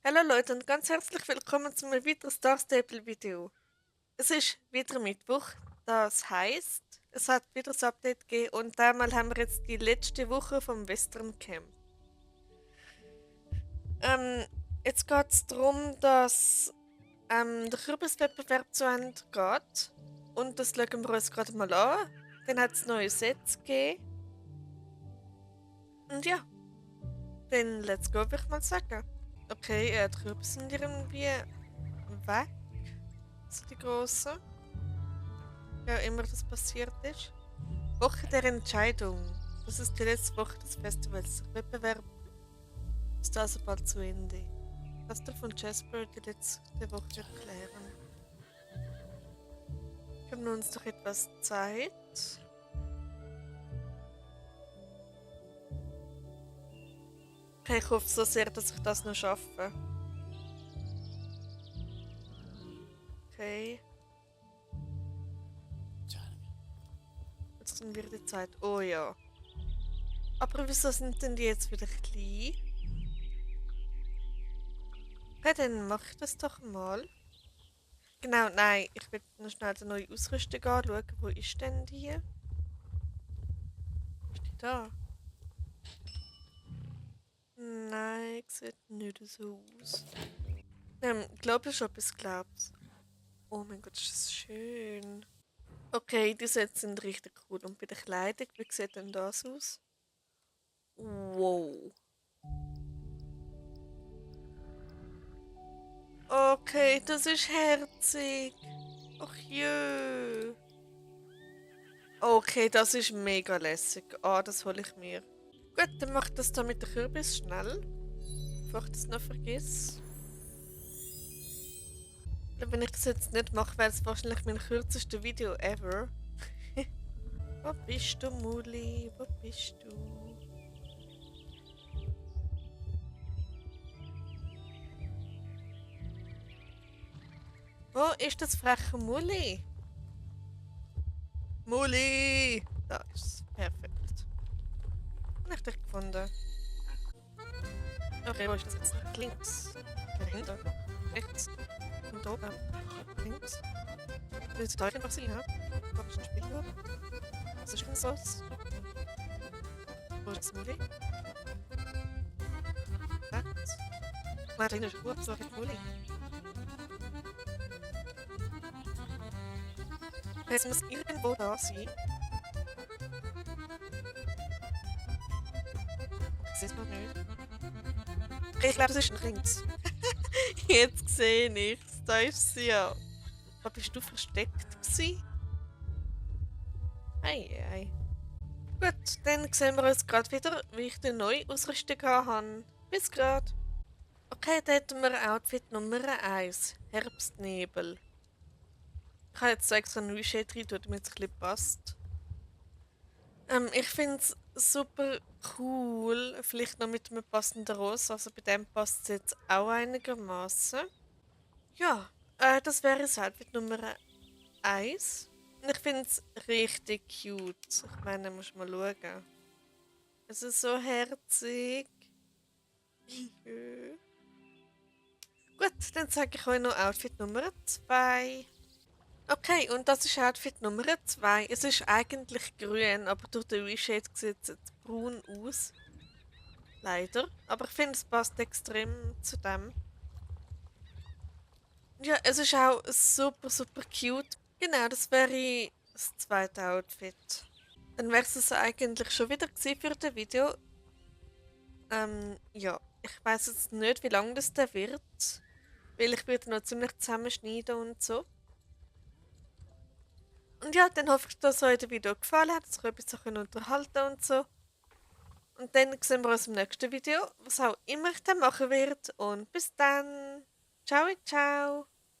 Hallo Leute und ganz herzlich willkommen zu einem weiteren Star Stable Video. Es ist wieder Mittwoch, das heißt, es hat wieder ein Update gegeben und einmal haben wir jetzt die letzte Woche vom Western Camp. Ähm, Jetzt geht es darum, dass der Kürbiswettbewerb zu Ende geht und das schauen wir uns gerade mal an. Dann hat es neue Sets gegeben und ja, dann let's go, würde ich mal sagen. Okay, die Kürbisse sind irgendwie weg. So die grossen. Ja, immer das passiert ist. Woche der Entscheidung. Das ist die letzte Woche des Festivals. Der Wettbewerb ist also bald zu Ende. Kannst du von Jasper die letzte Woche erklären? Geben wir uns doch etwas Zeit. Okay, ich hoffe so sehr, dass ich das noch schaffe. Okay. Jetzt sind wir die Zeit. Oh ja. Aber wieso sind denn die jetzt wieder klein? Okay, dann mach ich das doch mal. Genau, nein, ich will noch schnell die neue Ausrüstung anschauen. Wo ist denn die? Ist die da? Nein, sieht nicht so aus. Glaube ich, ob es glaubt. Oh mein Gott, ist das schön. Okay, die Sets sind richtig cool. Und bei der Kleidung, wie sieht denn das aus? Wow. Okay, das ist herzig. Ach jö. Okay, das ist mega lässig. Ah, das hole ich mir. Gut, dann mach ich das da mit der Kürbis schnell. Bevor ich das noch vergesse. Wenn ich das jetzt nicht mache, wäre es wahrscheinlich mein kürzestes Video ever. Wo bist du, Muli? Wo bist du? Wo ist das freche Muli? Muli! Da ist es. Perfekt. Habe ich dich gefunden. Okay, wo ist das jetzt? Links. Dahinter. Rechts. Und oben. Links. Will das Teilchen was sein, ha? Da ist ein Spielbuch. Was ist denn das? Wo ist das Muli? Rechts. Nein, da ist ein Buch. So, Muli. Es muss irgendwo da sein. Ich sehe es noch nicht. Okay, ich glaube, das ist ein links. Jetzt sehe ich es. Da ist sie ja. Wo bist du versteckt gewesen? Ei, ei. Gut, dann sehen wir uns gerade wieder, wie ich die neue Ausrüstung habe. Bis gerade. Okay, dann hätten wir Outfit Nummer 1. Herbstnebel. Ich habe jetzt so extra ein Reset rein, damit es ein bisschen passt. Ich finde es super cool. Vielleicht noch mit einem passenden Rosa. Also bei dem passt es jetzt auch einigermaßen. Ja, das wäre das Outfit Nummer 1. Und ich finde es richtig cute. Ich meine, muss mal schauen. Es ist so herzig. Ja. Gut, dann zeige ich euch noch Outfit Nummer 2. Okay, und das ist Outfit Nummer 2. Es ist eigentlich grün, aber durch den Reshade sieht es jetzt braun aus. Leider. Aber ich finde, es passt extrem zu dem. Ja, es ist auch super, super cute. Genau, das wäre das zweite Outfit. Dann wäre es eigentlich schon wieder gewesen für das Video. Ja, ich weiß jetzt nicht, wie lange das da wird. Weil ich würde noch ziemlich zusammenschneiden und so. Und ja, dann hoffe ich, dass euch das Video gefallen hat, dass ihr euch etwas unterhalten und so. Und dann sehen wir uns im nächsten Video, was auch immer ich dann machen werde. Und bis dann. Ciao, ciao.